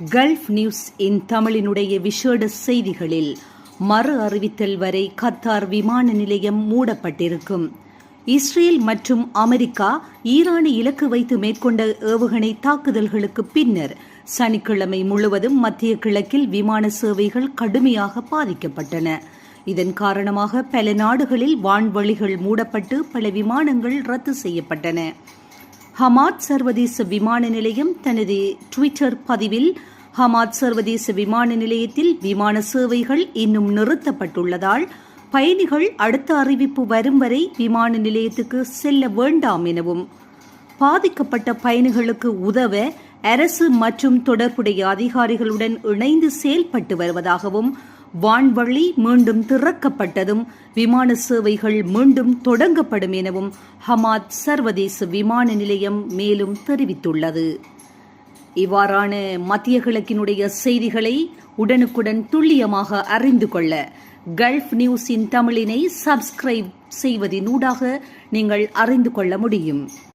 Gulf news in தமிழினுடைய விசேட செய்திகளில் மறு அறிவித்தல் வரை கத்தார் விமான நிலையம் மூடப்பட்டிருக்கும். இஸ்ரேல் மற்றும் அமெரிக்கா ஈரானை இலக்கு வைத்து மேற்கொண்ட ஏவுகணை தாக்குதல்களுக்கு பின்னர் சனிக்கிழமை முழுவதும் மத்திய கிழக்கில் விமான சேவைகள் கடுமையாக பாதிக்கப்பட்டன. இதன் காரணமாக பல நாடுகளில் வான்வழிகள் மூடப்பட்டு பல விமானங்கள் ரத்து செய்யப்பட்டன. ஹமாத் சர்வதேச விமான நிலையம் தனது ட்விட்டர் பதிவில் ஹமாத் சர்வதேச விமான நிலையத்தில் விமான சேவைகள் இன்னும் நிறுத்தப்பட்டுள்ளதால் பயணிகள் அடுத்த அறிவிப்பு வரும் வரை விமான நிலையத்துக்கு செல்ல வேண்டாம் எனவும், பாதிக்கப்பட்ட பயணிகளுக்கு உதவ அரசு மற்றும் தொடர்புடைய அதிகாரிகளுடன் இணைந்து செயல்பட்டு வருவதாகவும், வான்வழி மீண்டும் திறக்கப்பட்டதும் விமான சேவைகள் மீண்டும் தொடங்கப்படும் எனவும் ஹமாத் சர்வதேச விமான நிலையம் மேலும் தெரிவித்துள்ளது. இவ்வாறான மத்திய கிழக்கினுடைய செய்திகளை உடனுக்குடன் துல்லியமாக அறிந்து கொள்ள கல்ஃப் நியூஸின் தமிழினை சப்ஸ்கிரைப் செய்வதனூடாக நீங்கள் அறிந்து கொள்ள முடியும்.